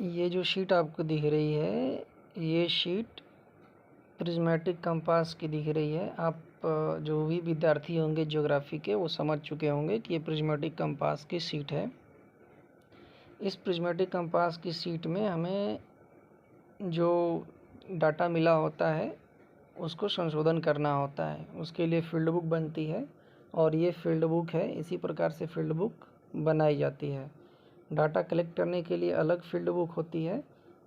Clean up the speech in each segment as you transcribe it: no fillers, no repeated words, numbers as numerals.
ये जो शीट आपको दिख रही है, ये शीट प्रिज्मेटिक कंपास की दिख रही है। आप जो भी विद्यार्थी होंगे ज्योग्राफी के, वो समझ चुके होंगे कि ये प्रिज्मेटिक कंपास की शीट है। इस प्रिज्मेटिक कंपास की शीट में हमें जो डाटा मिला होता है उसको संशोधन करना होता है। उसके लिए फील्ड बुक बनती है और ये फील्ड बुक है। इसी प्रकार से फील्ड बुक बनाई जाती है। डाटा कलेक्ट करने के लिए अलग फील्ड बुक होती है।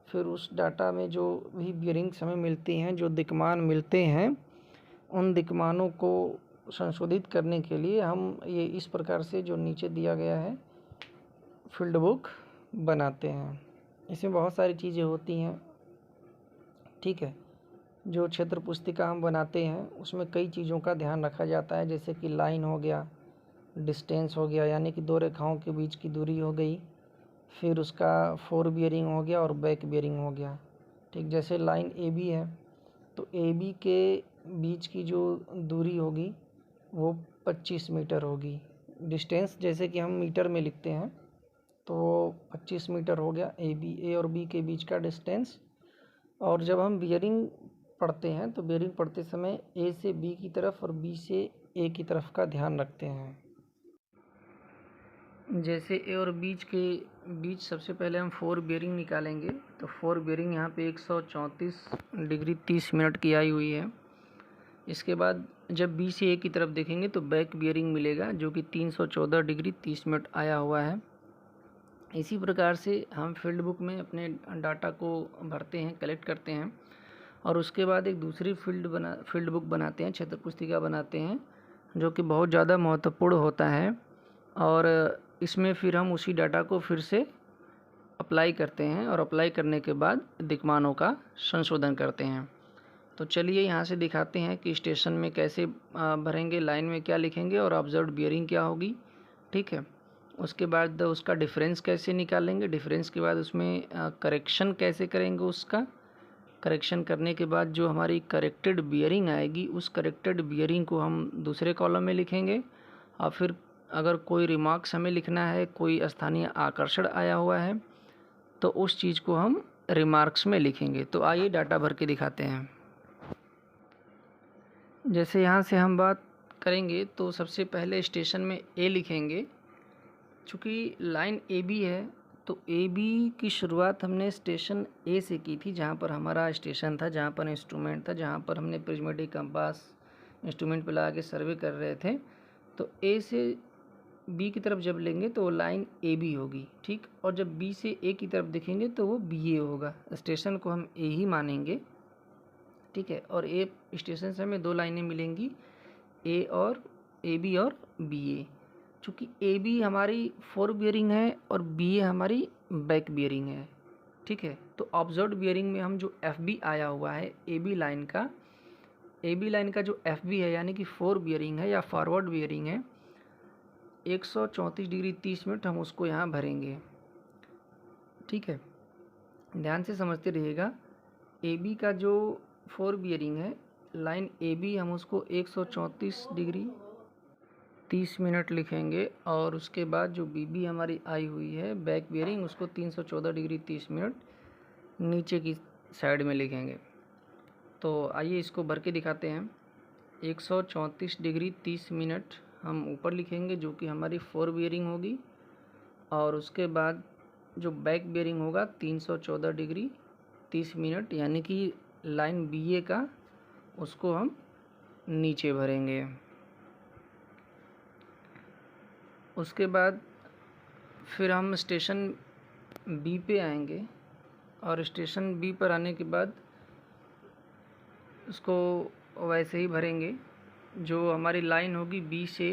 फिर उस डाटा में जो भी बियरिंग्स हमें मिलती हैं, जो दिक्मान मिलते हैं, उन दिक्मानों को संशोधित करने के लिए हम ये इस प्रकार से जो नीचे दिया गया है फील्ड बुक बनाते हैं। इसमें बहुत सारी चीज़ें होती हैं, ठीक है। जो क्षेत्र पुस्तिका हम बनाते हैं उसमें कई चीज़ों का ध्यान रखा जाता है, जैसे कि लाइन हो गया, डिस्टेंस हो गया, यानी कि दो रेखाओं के बीच की दूरी हो गई, फिर उसका फोर बियरिंग हो गया और बैक बियरिंग हो गया, ठीक। जैसे लाइन ए बी है तो ए बी के बीच की जो दूरी होगी वो 25 मीटर होगी। डिस्टेंस जैसे कि हम मीटर में लिखते हैं तो 25 मीटर हो गया ए और बी के बीच का डिस्टेंस। और जब हम बियरिंग पढ़ते हैं तो बियरिंग पढ़ते समय ए से बी की तरफ और बी से ए की तरफ का ध्यान रखते हैं। जैसे ए और बीच सबसे पहले हम फोर बियरिंग निकालेंगे तो फोर बियरिंग यहाँ पे 134 डिग्री 30 मिनट की आई हुई है। इसके बाद जब बी से ए की तरफ देखेंगे तो बैक बियरिंग मिलेगा जो कि 314 डिग्री 30 मिनट आया हुआ है। इसी प्रकार से हम फील्ड बुक में अपने डाटा को भरते हैं, कलेक्ट करते हैं और उसके बाद एक दूसरी फील्ड बुक बनाते हैं, क्षेत्र पुस्तिका बनाते हैं, जो कि बहुत ज़्यादा महत्वपूर्ण होता है। और इसमें फिर हम उसी डाटा को फिर से अप्लाई करते हैं और अप्लाई करने के बाद दिक्मानों का संशोधन करते हैं। तो चलिए यहाँ से दिखाते हैं कि स्टेशन में कैसे भरेंगे, लाइन में क्या लिखेंगे और ऑब्जर्व्ड बियरिंग क्या होगी, ठीक है। उसके बाद उसका डिफरेंस कैसे निकालेंगे, डिफरेंस के बाद उसमें करेक्शन कैसे करेंगे, उसका करेक्शन करने के बाद जो हमारी करेक्टेड बियरिंग आएगी उस करेक्टेड बियरिंग को हम दूसरे कॉलम में लिखेंगे। और फिर अगर कोई रिमार्क्स हमें लिखना है, कोई स्थानीय आकर्षण आया हुआ है तो उस चीज़ को हम रिमार्क्स में लिखेंगे। तो आइए डाटा भर के दिखाते हैं। जैसे यहाँ से हम बात करेंगे तो सबसे पहले स्टेशन में ए लिखेंगे। चूँकि लाइन ए बी है तो ए बी की शुरुआत हमने स्टेशन ए से की थी, जहाँ पर हमारा स्टेशन था, जहाँ पर इंस्ट्रूमेंट था, जहाँ पर हमने प्रिज्मेटिक कंपास इंस्ट्रूमेंट पर लगा के सर्वे कर रहे थे। तो ए से बी की तरफ जब लेंगे तो वो लाइन ए बी होगी, ठीक। और जब बी से ए की तरफ देखेंगे तो वो बी ए होगा। स्टेशन को हम ए ही मानेंगे, ठीक है। और ए स्टेशन से हमें दो लाइनें मिलेंगी, ए बी और बी ए। चूँकि ए बी हमारी फोर बियरिंग है और बी ए हमारी बैक बियरिंग है, ठीक है। तो ऑब्जर्व्ड बियरिंग में हम जो एफ बी आया हुआ है ए बी लाइन का जो एफ बी है यानी कि फोर बियरिंग है या फॉरवर्ड बियरिंग है, 134 डिग्री 30 मिनट हम उसको यहाँ भरेंगे, ठीक है। ध्यान से समझते रहिएगा। ए बी का जो फोर बियरिंग है लाइन ए बी, हम उसको 134 डिग्री 30 मिनट लिखेंगे और उसके बाद जो बी बी हमारी आई हुई है बैक बियरिंग, उसको 314 डिग्री 30 मिनट नीचे की साइड में लिखेंगे। तो आइए इसको भर के दिखाते हैं। 134 डिग्री 30 मिनट हम ऊपर लिखेंगे जो कि हमारी फोर बियरिंग होगी, और उसके बाद जो बैक बियरिंग होगा 314 डिग्री 30 मिनट यानी कि लाइन बी ए का, उसको हम नीचे भरेंगे। उसके बाद फिर हम स्टेशन बी पे आएंगे और स्टेशन बी पर आने के बाद उसको वैसे ही भरेंगे। जो हमारी लाइन होगी बी से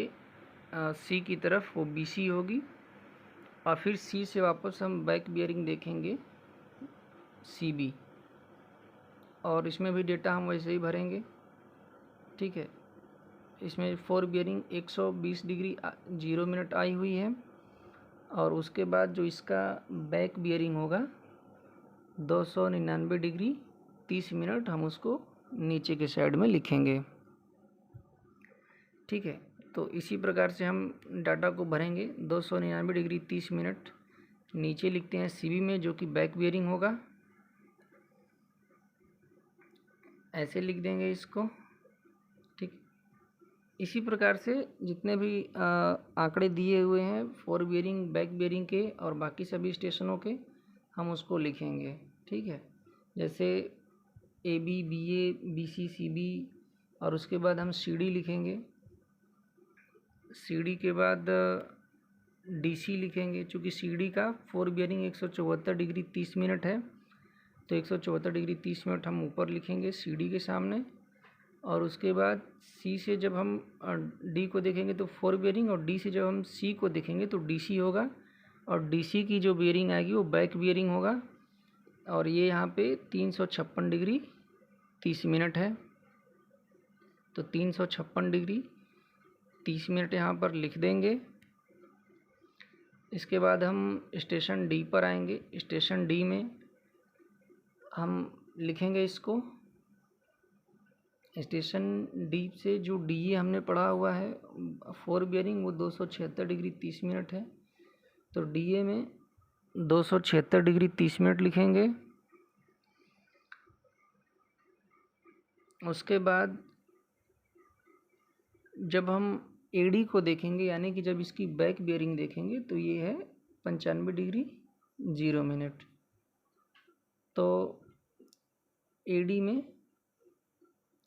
सी की तरफ वो बी सी होगी, और फिर सी से वापस हम बैक बियरिंग देखेंगे सी बी, और इसमें भी डेटा हम वैसे ही भरेंगे, ठीक है। इसमें four bearing 120 degree 0 minute I हुई है, और उसके बाद जो इसका बैक बियरिंग होगा 299 डिग्री 30 मिनट हम उसको नीचे के साइड में लिखेंगे, ठीक है। तो इसी प्रकार से हम डाटा को भरेंगे। 299 डिग्री 30 मिनट नीचे लिखते हैं CB में, जो कि बैक बियरिंग होगा, ऐसे लिख देंगे इसको। ठीक, इसी प्रकार से जितने भी आंकड़े दिए हुए हैं फोर बियरिंग, बैक बियरिंग के और बाकी सभी स्टेशनों के, हम उसको लिखेंगे। ठीक है, जैसे AB, BA, BC, CB, और उसके बाद हम CD लिखेंगे। CD के बाद DC लिखेंगे, चूँकि CD का फोर बियरिंग 174 डिग्री 30 मिनट है, तो 174 डिग्री 30 मिनट हम ऊपर लिखेंगे CD के सामने। और उसके बाद C से जब हम D को देखेंगे तो फोर बियरिंग, और D से जब हम C को देखेंगे तो DC होगा, और DC की जो बियरिंग आएगी वो बैक बियरिंग होगा। और ये यहाँ पे 356 डिग्री 30 मिनट है, तो 356 डिग्री 30 मिनट यहाँ पर लिख देंगे। इसके बाद हम स्टेशन D पर आएंगे। स्टेशन D में हम लिखेंगे इसको, स्टेशन D से जो DA हमने पढ़ा हुआ है फोर बियरिंग, वो 276 डिग्री 30 मिनट है, तो DA में 276 डिग्री 30 मिनट लिखेंगे। उसके बाद जब हम AD को देखेंगे, यानी कि जब इसकी बैक बियरिंग देखेंगे, तो ये है 95 डिग्री 0 मिनट, तो AD में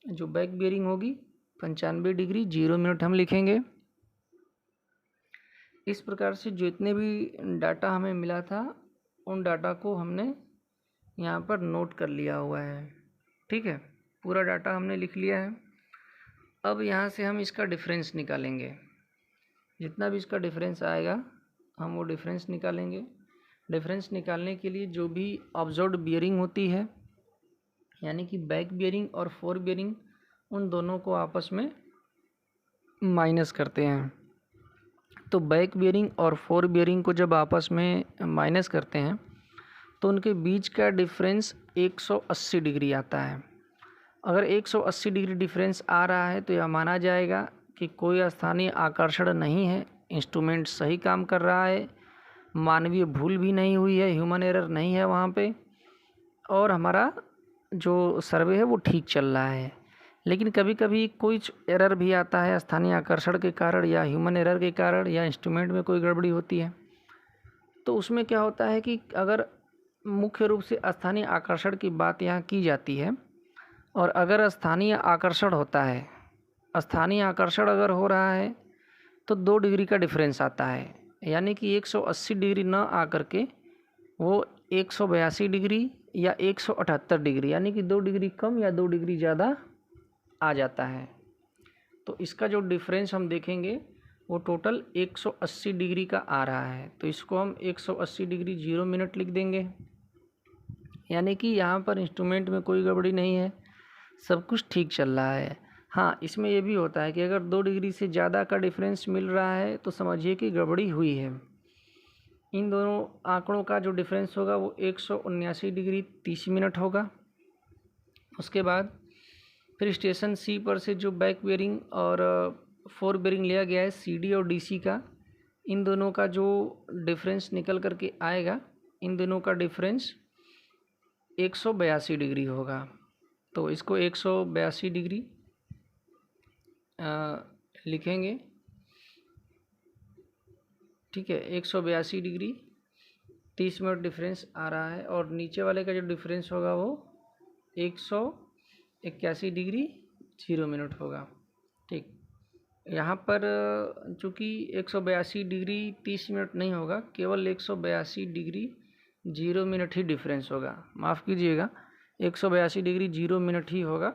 जो बैक बियरिंग होगी 95 डिग्री 0 मिनट हम लिखेंगे। इस प्रकार से जितने भी डाटा हमें मिला था उन डाटा को हमने यहाँ पर नोट कर लिया हुआ है। ठीक है, पूरा डाटा हमने लिख लिया है। अब यहाँ से हम इसका डिफरेंस निकालेंगे, जितना भी इसका डिफरेंस आएगा हम वो डिफरेंस निकालेंगे। डिफरेंस निकालने के लिए जो भी ऑब्जर्व्ड बियरिंग होती है, यानी कि बैक बियरिंग और फोर बियरिंग, उन दोनों को आपस में माइनस करते हैं। तो बैक बियरिंग और फोर बियरिंग को जब आपस में माइनस करते हैं तो उनके बीच का डिफरेंस 180 डिग्री आता है। अगर 180 डिग्री डिफरेंस आ रहा है तो यह माना जाएगा कि कोई स्थानीय आकर्षण नहीं है, इंस्ट्रूमेंट सही काम कर रहा है, मानवीय भूल भी नहीं हुई है, ह्यूमन एरर नहीं है वहाँ पे, और हमारा जो सर्वे है वो ठीक चल रहा है। लेकिन कभी कभी कुछ एरर भी आता है स्थानीय आकर्षण के कारण, या ह्यूमन एरर के कारण, या इंस्ट्रूमेंट में कोई गड़बड़ी होती है। तो उसमें क्या होता है कि अगर मुख्य रूप से स्थानीय आकर्षण की बात यहाँ की जाती है, और अगर स्थानीय आकर्षण होता है, स्थानीय आकर्षण अगर हो रहा है तो 2 डिग्री का डिफरेंस आता है, यानी कि 180 डिग्री न आकर के वो 182 डिग्री या 178 डिग्री, यानी कि 2 डिग्री कम या 2 डिग्री ज़्यादा आ जाता है। तो इसका जो डिफरेंस हम देखेंगे वो टोटल 180 डिग्री का आ रहा है, तो इसको हम 180 डिग्री 0 मिनट लिख देंगे। यानी कि यहाँ पर इंस्ट्रूमेंट में कोई गड़बड़ी नहीं है, सब कुछ ठीक चल रहा है। हाँ, इसमें ये भी होता है कि अगर 2 डिग्री से ज़्यादा का डिफरेंस मिल रहा है तो समझिए कि गड़बड़ी हुई है। इन दोनों आंकड़ों का जो डिफरेंस होगा वो 179 डिग्री 30 मिनट होगा। उसके बाद फिर स्टेशन C पर से जो बैक बियरिंग और फोर बियरिंग लिया गया है CD और DC का, इन दोनों का जो डिफरेंस निकल करके आएगा, इन दोनों का डिफरेंस 182 डिग्री होगा। तो इसको 182 डिग्री लिखेंगे। ठीक है, 182 डिग्री 30 मिनट डिफरेंस आ रहा है, और नीचे वाले का जो डिफरेंस होगा वो 181 डिग्री 0 मिनट होगा। ठीक, यहाँ पर चूँकि 182 डिग्री 30 मिनट नहीं होगा, केवल 182 डिग्री 0 मिनट ही डिफरेंस होगा, माफ़ कीजिएगा, 182 डिग्री 0 मिनट ही होगा।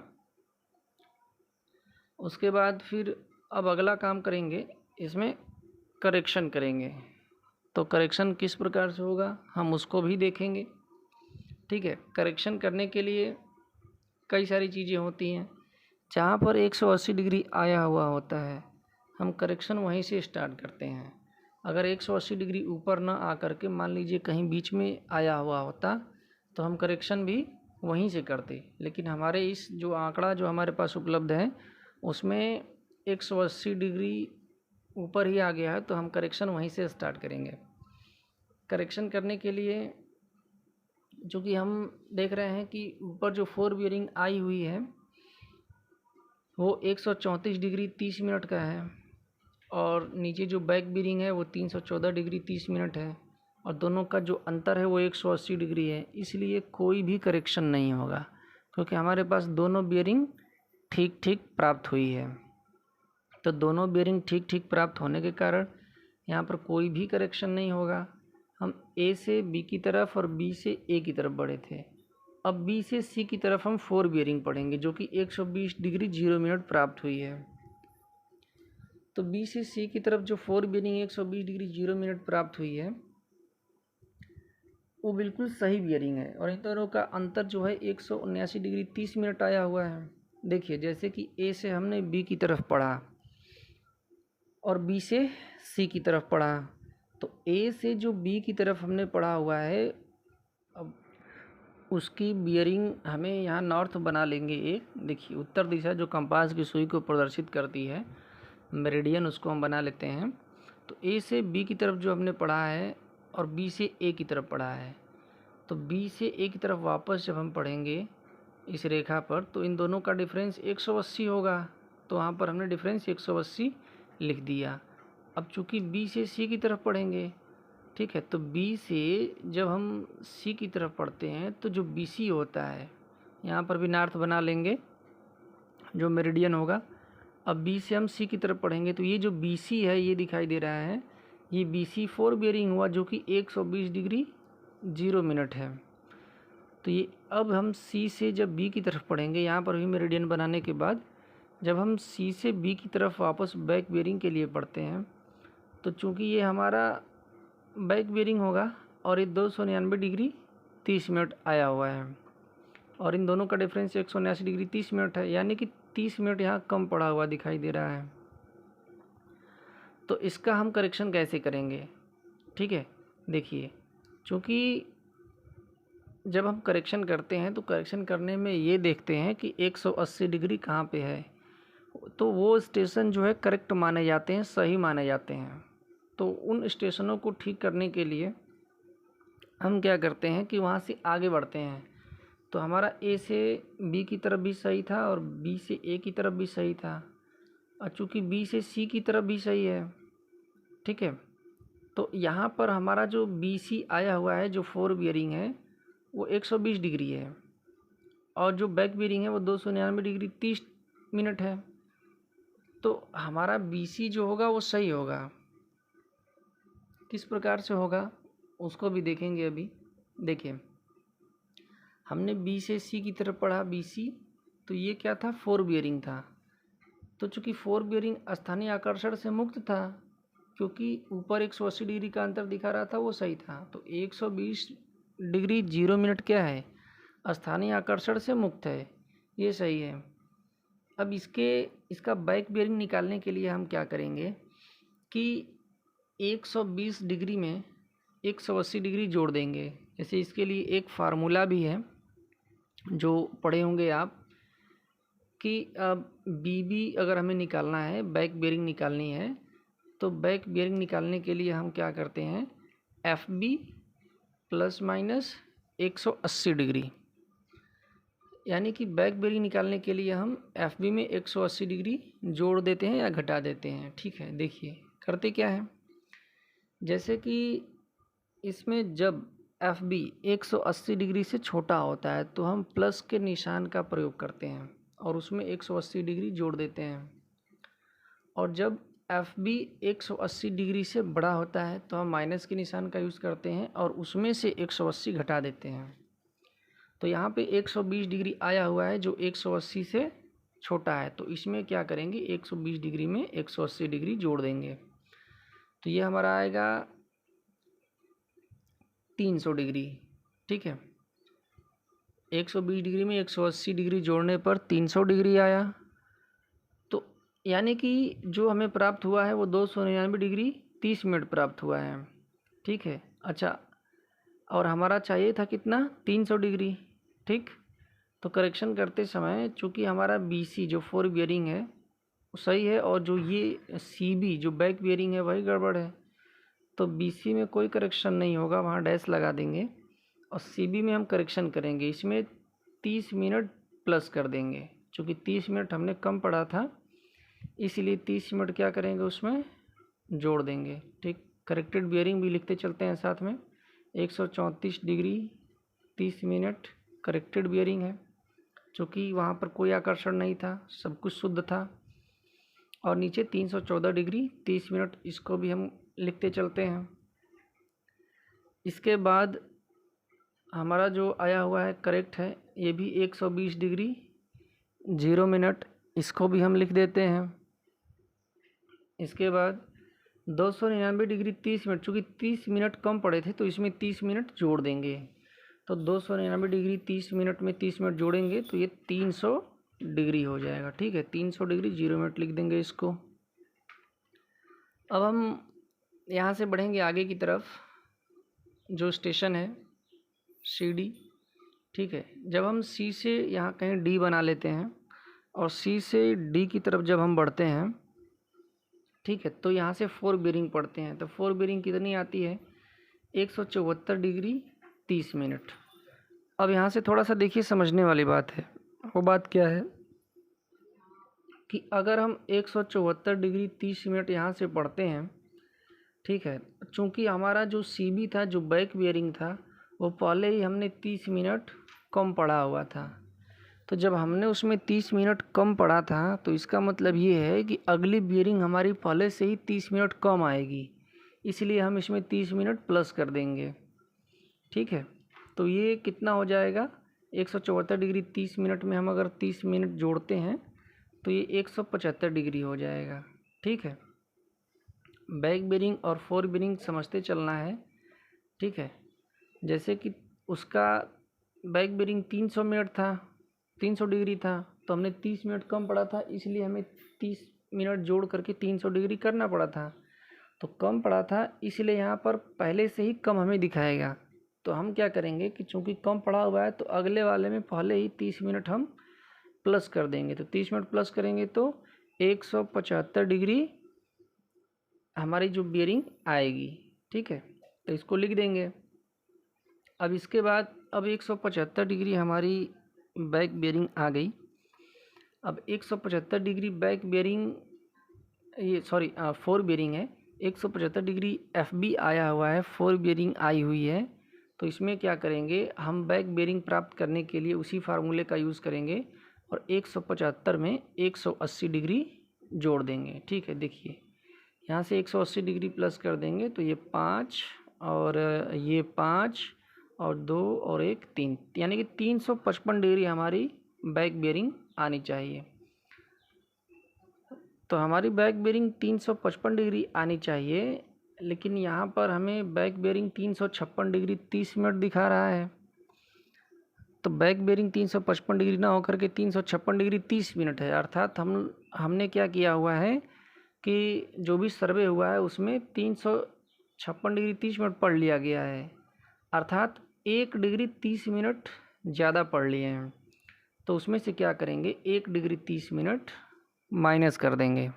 उसके बाद फिर अब अगला काम करेंगे, इसमें करेक्शन करेंगे। तो करेक्शन किस प्रकार से होगा हम उसको भी देखेंगे। ठीक है, करेक्शन करने के लिए कई सारी चीज़ें होती हैं। जहाँ पर 180 डिग्री आया हुआ होता है हम करेक्शन वहीं से स्टार्ट करते हैं। अगर 180 डिग्री ऊपर ना आकर के मान लीजिए कहीं बीच में आया हुआ होता तो हम करेक्शन भी वहीं से करते, लेकिन हमारे इस जो आंकड़ा जो हमारे पास उपलब्ध है उसमें 180 डिग्री ऊपर ही आ गया है, तो हम करेक्शन वहीं से स्टार्ट करेंगे। करेक्शन करने के लिए जो कि हम देख रहे हैं कि ऊपर जो 4 बियरिंग आई हुई है वो 134 डिग्री 30 मिनट का है और नीचे जो बैक बियरिंग है वो 314 डिग्री 30 मिनट है और दोनों का जो अंतर है वो 180 डिग्री है। इसलिए कोई भी करेक्शन नहीं होगा क्योंकि हमारे पास दोनों बियरिंग ठीक ठीक प्राप्त हुई है। तो दोनों बियरिंग ठीक ठीक प्राप्त होने के कारण यहाँ पर कोई भी करेक्शन नहीं होगा। हम ए से बी की तरफ और बी से ए की तरफ बढ़े थे, अब बी से सी की तरफ हम 4 बियरिंग पढ़ेंगे जो कि 120 डिग्री 0 मिनट प्राप्त हुई है। तो बी से सी की तरफ जो 4 बियरिंग 120 डिग्री 0 मिनट प्राप्त हुई है वो बिल्कुल सही बियरिंग है और इन दोनों का अंतर जो है 179 डिग्री 30 मिनट आया हुआ है। देखिए जैसे कि ए से हमने बी की तरफ पढ़ा और बी से सी की तरफ पढ़ा, तो ए से जो बी की तरफ हमने पढ़ा हुआ है अब उसकी बियरिंग हमें यहाँ नॉर्थ बना लेंगे एक। देखिए उत्तर दिशा जो कंपास की सुई को प्रदर्शित करती है मेरिडियन, उसको हम बना लेते हैं। तो ए से बी की तरफ जो हमने पढ़ा है और बी से ए की तरफ पढ़ा है, तो बी से ए की तरफ वापस जब हम पढ़ेंगे इस रेखा पर तो इन दोनों का डिफरेंस 180 होगा। तो वहाँ पर हमने डिफरेंस 180 लिख दिया। अब चूँकि बी से सी की तरफ पढ़ेंगे, ठीक है, तो बी से जब हम सी की तरफ पढ़ते हैं तो जो बी सी होता है यहाँ पर भी नॉर्थ बना लेंगे जो मेरिडियन होगा। अब बी से हम सी की तरफ पढ़ेंगे तो ये जो बी सी है ये दिखाई दे रहा है, ये बी सी 4 बियरिंग हुआ जो कि 120 डिग्री 0 मिनट है। तो ये अब हम सी से जब बी की तरफ पढ़ेंगे यहाँ पर भी मेरिडियन बनाने के बाद जब हम सी से बी की तरफ वापस बैक बियरिंग के लिए पढ़ते हैं तो चूँकि ये हमारा बैक बियरिंग होगा और ये 299 डिग्री 30 मिनट आया हुआ है और इन दोनों का डिफरेंस 179 डिग्री 30 मिनट है, यानी कि 30 मिनट यहाँ कम पड़ा हुआ दिखाई दे रहा है। तो इसका हम करेक्शन कैसे करेंगे? ठीक है, देखिए चूँकि जब हम करेक्शन करते हैं तो करेक्शन करने में ये देखते हैं कि 180 डिग्री कहाँ पे है, तो वो स्टेशन जो है करेक्ट माने जाते हैं, सही माने जाते हैं। तो उन स्टेशनों को ठीक करने के लिए हम क्या करते हैं कि वहाँ से आगे बढ़ते हैं। तो हमारा ए से बी की तरफ भी सही था और बी से ए की तरफ भी सही था और चूँकि बी से सी की तरफ भी सही है, ठीक है, तो यहाँ पर हमारा जो बी सी आया हुआ है जो 4 बियरिंग है वो 120 डिग्री है और जो बैक बियरिंग है वो 299 डिग्री 30 मिनट है। तो हमारा बी सी जो होगा वो सही होगा। किस प्रकार से होगा उसको भी देखेंगे अभी। देखिए हमने बी से सी की तरफ पढ़ा बी सी, तो ये क्या था 4 बियरिंग था। तो चूँकि 4 बियरिंग स्थानीय आकर्षण से मुक्त था क्योंकि ऊपर 180 डिग्री का अंतर दिखा रहा था वो सही था, तो 120 डिग्री 0 मिनट क्या है स्थानीय आकर्षण से मुक्त है, ये सही है। अब इसका बैक बियरिंग निकालने के लिए हम क्या करेंगे कि 120 डिग्री में 180 डिग्री जोड़ देंगे। जैसे इसके लिए एक फार्मूला भी है जो पढ़े होंगे आप कि अब बी अगर हमें निकालना है, बैक बियरिंग निकालनी है, तो बैक बियरिंग निकालने के लिए हम क्या करते हैं F B plus minus 180 degree, यानी कि बैक बियरिंग निकालने के लिए हम एफ बी में 180 डिग्री जोड़ देते हैं या घटा देते हैं। ठीक है, देखिए करते क्या है, जैसे कि इसमें जब एफ बी 180 डिग्री से छोटा होता है तो हम प्लस के निशान का प्रयोग करते हैं और उसमें 180 डिग्री जोड़ देते हैं, और जब एफ बी 180 डिग्री से बड़ा होता है तो हम माइनस के निशान का यूज़ करते हैं और उसमें से 180 घटा देते हैं। तो यहाँ पे 120 डिग्री आया हुआ है जो 180 से छोटा है, तो इसमें क्या करेंगे 120 डिग्री में 180 डिग्री जोड़ देंगे, तो ये हमारा आएगा 300 डिग्री। ठीक है, 120 डिग्री में 180 डिग्री जोड़ने पर 300 डिग्री आया, तो यानी कि जो हमें प्राप्त हुआ है वो 299 डिग्री 30 मिनट प्राप्त हुआ है। ठीक है, अच्छा, और हमारा चाहिए था कितना 300 डिग्री। ठीक, तो करेक्शन करते समय चूँकि हमारा बी सी जो 4 बियरिंग है वो सही है और जो ये सी बी जो बैक बियरिंग है वही गड़बड़ है, तो BC में कोई करेक्शन नहीं होगा, वहाँ डैश लगा देंगे। और CB में हम करेक्शन करेंगे, इसमें 30 मिनट प्लस कर देंगे। चूँकि 30 मिनट हमने कम पढ़ा था, इसलिए 30 मिनट क्या करेंगे उसमें जोड़ देंगे। ठीक, करेक्टेड बियरिंग भी लिखते चलते हैं साथ में। 134 डिग्री 30 मिनट करेक्टेड बियरिंग है, चूँकि वहाँ पर कोई आकर्षण नहीं था, सब कुछ शुद्ध था। और नीचे 314 डिग्री 30 मिनट, इसको भी हम लिखते चलते हैं। इसके बाद हमारा जो आया हुआ है करेक्ट है, ये भी 120 डिग्री 0 मिनट, इसको भी हम लिख देते हैं। इसके बाद 299 डिग्री 30 मिनट, चूँकि 30 मिनट कम पड़े थे तो इसमें 30 मिनट जोड़ देंगे। तो 299 डिग्री 30 मिनट में 30 मिनट जोड़ेंगे तो ये 300 डिग्री हो जाएगा। ठीक है, 300 डिग्री 0 मिनट लिख देंगे इसको। अब हम यहाँ से बढ़ेंगे आगे की तरफ, जो स्टेशन है CD। ठीक है, जब हम C से यहाँ कहीं D बना लेते हैं और C से D की तरफ जब हम बढ़ते हैं, ठीक है, तो यहाँ से 4 बेरिंग पड़ते हैं। तो 4 बेरिंग कितनी आती है, 174 डिग्री 30 मिनट। अब यहाँ से थोड़ा सा देखिए, समझने वाली बात है। वो बात क्या है कि अगर हम 174 डिग्री 30 मिनट यहाँ से पढ़ते हैं, ठीक है, चूँकि हमारा जो CB था, जो बैक बियरिंग था, वो पहले ही हमने 30 मिनट कम पढ़ा हुआ था। तो जब हमने उसमें 30 मिनट कम पढ़ा था, तो इसका मतलब ये है कि अगली बियरिंग हमारी पहले से ही 30 मिनट कम आएगी, इसलिए हम इसमें 30 मिनट प्लस कर देंगे। ठीक है, तो ये कितना हो जाएगा, 174 डिग्री 30 मिनट में हम अगर 30 मिनट जोड़ते हैं तो ये 175 डिग्री हो जाएगा। ठीक है, बैक बेरिंग और 4 बेरिंग समझते चलना है। ठीक है, जैसे कि उसका बैक बेरिंग 300 मिनट था, 300 डिग्री था, तो हमने 30 मिनट कम पड़ा था, इसलिए हमें 30 मिनट जोड़ करके 300 डिग्री करना पड़ा था। तो कम पड़ा था, इसलिए यहाँ पर पहले से ही कम हमें दिखाएगा। तो हम क्या करेंगे कि चूँकि कम पड़ा हुआ है, तो अगले वाले में पहले ही 30 मिनट हम प्लस कर देंगे। तो 30 मिनट प्लस करेंगे तो 175 डिग्री हमारी जो बियरिंग आएगी। ठीक है, तो इसको लिख देंगे। अब इसके बाद अब 175 डिग्री हमारी बैक बियरिंग आ गई। अब 175 डिग्री बैक बियरिंग, ये 4 बियरिंग है, 175 डिग्री FB आया हुआ है, 4 बियरिंग आई हुई है। तो इसमें क्या करेंगे, हम बैक बियरिंग प्राप्त करने के लिए उसी फार्मूले का यूज़ करेंगे और 175 में 180 डिग्री जोड़ देंगे। ठीक है, देखिए यहाँ से 180 डिग्री प्लस कर देंगे तो ये 5 और ये 5 और 2 और 1 3, यानी कि 355 डिग्री हमारी बैक बियरिंग आनी चाहिए। तो हमारी बैक बियरिंग 355 डिग्री आनी चाहिए, लेकिन यहाँ पर हमें बैक बियरिंग 356 डिग्री 30 मिनट दिखा रहा है। तो बैक बियरिंग 355 डिग्री ना होकर के 356 डिग्री 30 मिनट है। अर्थात हमने क्या किया हुआ है कि जो भी सर्वे हुआ है उसमें 356 डिग्री 30 मिनट पढ़ लिया गया है, अर्थात 1 डिग्री 30 मिनट ज़्यादा पढ़ लिए हैं। तो उसमें से क्या करेंगे, 1 डिग्री 30 मिनट माइनस कर देंगे।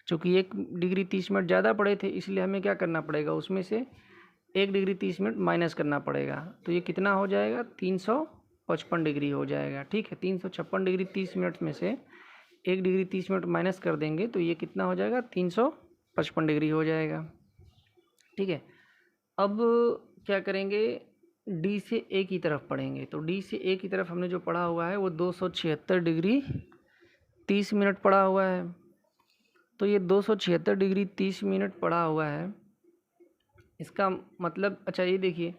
चूँकि 1 डिग्री 30 मिनट ज़्यादा पढ़े थे, इसलिए हमें क्या करना पड़ेगा, उसमें से 1 डिग्री 30 मिनट माइनस करना पड़ेगा। तो ये कितना हो जाएगा, 355 डिग्री हो जाएगा। ठीक है, 356 डिग्री 30 मिनट में से 1 डिग्री 30 मिनट माइनस कर देंगे तो ये कितना हो जाएगा, 355 डिग्री हो जाएगा। ठीक है, अब क्या करेंगे, D से A की तरफ पढ़ेंगे। तो D से A की तरफ हमने जो पढ़ा हुआ है वो 276 डिग्री 30 मिनट पढ़ा हुआ है। तो ये 276 डिग्री 30 मिनट पढ़ा हुआ है, इसका मतलब, अच्छा ये देखिए,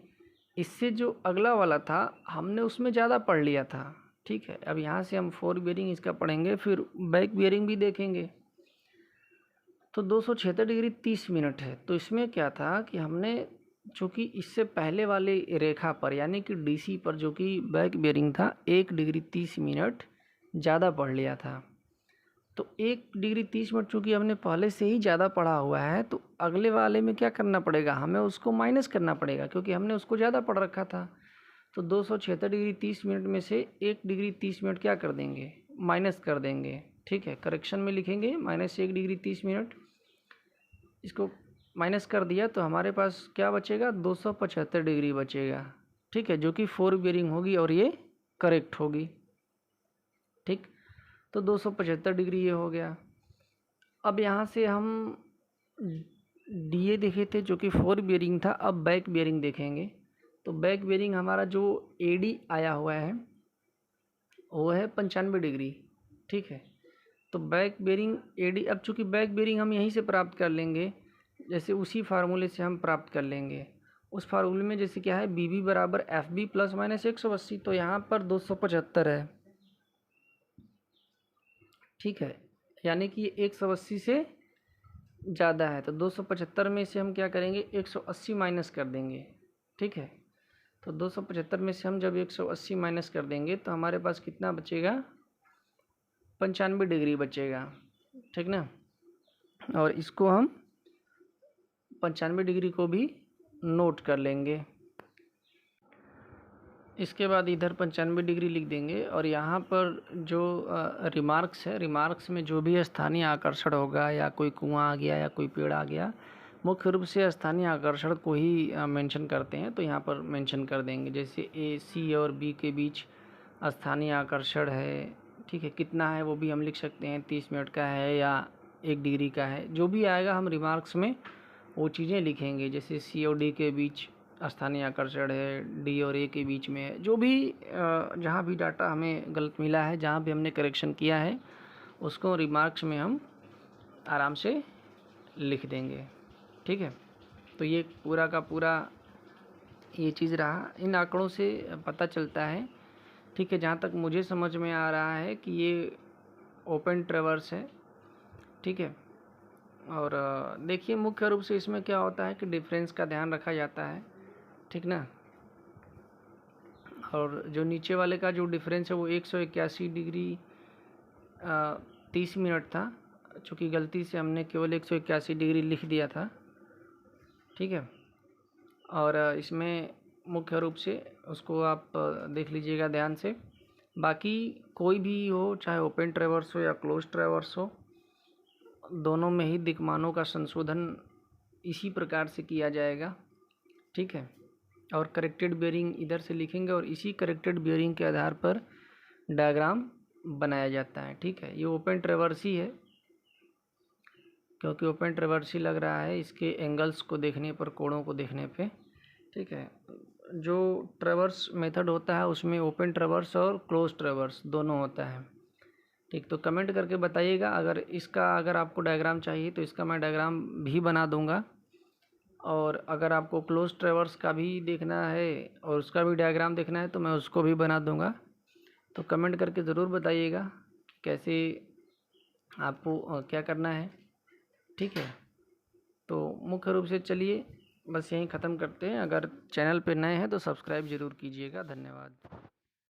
इससे जो अगला वाला था हमने उसमें ज़्यादा पढ़ लिया था। ठीक है, अब यहाँ से हम 4 बियरिंग इसका पढ़ेंगे, फिर बैक बियरिंग भी देखेंगे। तो 276 डिग्री 30 मिनट है, तो इसमें क्या था कि हमने चूँकि इससे पहले वाले रेखा पर यानी कि DC पर जो कि बैक बियरिंग था 1 डिग्री 30 मिनट ज़्यादा पढ़ लिया था। तो 1 डिग्री 30 मिनट चूँकि हमने पहले से ही ज़्यादा पढ़ा हुआ है, तो अगले वाले में क्या करना पड़ेगा, हमें उसको माइनस करना पड़ेगा, क्योंकि हमने उसको ज़्यादा पढ़ रखा था। तो 276 डिग्री 30 मिनट में से 1 डिग्री 30 मिनट क्या कर देंगे, माइनस कर देंगे। ठीक है, करेक्शन में लिखेंगे -1 डिग्री 30 मिनट। इसको माइनस कर दिया तो हमारे पास क्या बचेगा, 275 डिग्री बचेगा। ठीक है, जो कि 4 बियरिंग होगी और ये करेक्ट होगी। ठीक, तो 275 डिग्री ये हो गया। अब यहाँ से हम डीए देखे थे जो कि 4 बियरिंग था, अब बैक बियरिंग देखेंगे। तो बैक बियरिंग हमारा जो एडी आया हुआ है वो है 95 डिग्री। ठीक है, तो बैक बेरिंग एडी, अब चूँकि बैक बेरिंग हम यहीं से प्राप्त कर लेंगे, जैसे उसी फार्मूले से हम प्राप्त कर लेंगे। उस फार्मूले में जैसे क्या है, बी बी बराबर एफ बी प्लस माइनस 180, तो यहाँ पर 275 है। ठीक है, यानी कि 180 से ज़्यादा है, तो 275 में से हम क्या करेंगे, 180 माइनस कर देंगे। ठीक है, तो 275 में से हम जब 180 माइनस कर देंगे तो हमारे पास कितना बचेगा, 95 डिग्री बचेगा। ठीक ना, और इसको हम 95 डिग्री को भी नोट कर लेंगे। इसके बाद इधर 95 डिग्री लिख देंगे, और यहाँ पर जो रिमार्क्स है, रिमार्क्स में जो भी स्थानीय आकर्षण होगा, या कोई कुआं आ गया या कोई पेड़ आ गया, मुख्य रूप से स्थानीय आकर्षण को ही मेंशन करते हैं, तो यहाँ पर मेंशन कर देंगे। जैसे ए सी और बी के बीच स्थानीय आकर्षण है। ठीक है, कितना है वो भी हम लिख सकते हैं, 30 मिनट का है या 1 डिग्री का है, जो भी आएगा हम रिमार्क्स में वो चीज़ें लिखेंगे। जैसे सी और डी के बीच स्थानीय आकर्षण है, डी और ए के बीच में है, जो भी जहाँ भी डाटा हमें गलत मिला है, जहाँ भी हमने करेक्शन किया है, उसको रिमार्क्स में हम आराम से लिख देंगे। ठीक है, तो ये पूरा का पूरा ये चीज़ रहा। इन आंकड़ों से पता चलता है, ठीक है, जहाँ तक मुझे समझ में आ रहा है कि ये ओपन ट्रेवर्स है। ठीक है, और देखिए मुख्य रूप से इसमें क्या होता है कि डिफरेंस का ध्यान रखा जाता है। ठीक ना, और जो नीचे वाले का जो डिफरेंस है वो 181 डिग्री 30 मिनट था, चूँकि गलती से हमने केवल 181 डिग्री लिख दिया था। ठीक है, और इसमें मुख्य रूप से उसको आप देख लीजिएगा ध्यान से। बाकी कोई भी हो, चाहे ओपन ट्रेवर्स हो या क्लोज ट्रेवर्स हो, दोनों में ही दिक्मानों का संशोधन इसी प्रकार से किया जाएगा। ठीक है, और करेक्टेड बियरिंग इधर से लिखेंगे, और इसी करेक्टेड बियरिंग के आधार पर डायग्राम बनाया जाता है। ठीक है, ये ओपन ट्रेवर्स ही है, क्योंकि ओपन ट्रेवर्स ही लग रहा है इसके एंगल्स को देखने पर, कोणों को देखने पे। ठीक है, जो ट्रेवर्स मेथड होता है उसमें ओपन ट्रेवर्स और क्लोज ट्रेवर्स दोनों होता है। ठीक, तो कमेंट करके बताइएगा, अगर आपको डायग्राम चाहिए तो इसका मैं डायग्राम भी बना दूंगा, और अगर आपको क्लोज ट्रेवर्स का भी देखना है और उसका भी डायग्राम देखना है तो मैं उसको भी बना दूंगा। तो कमेंट करके ज़रूर बताइएगा कि कैसे आपको क्या करना है। ठीक है, तो मुख्य रूप से चलिए बस यहीं ख़त्म करते हैं। अगर चैनल पे नए हैं तो सब्सक्राइब ज़रूर कीजिएगा। धन्यवाद।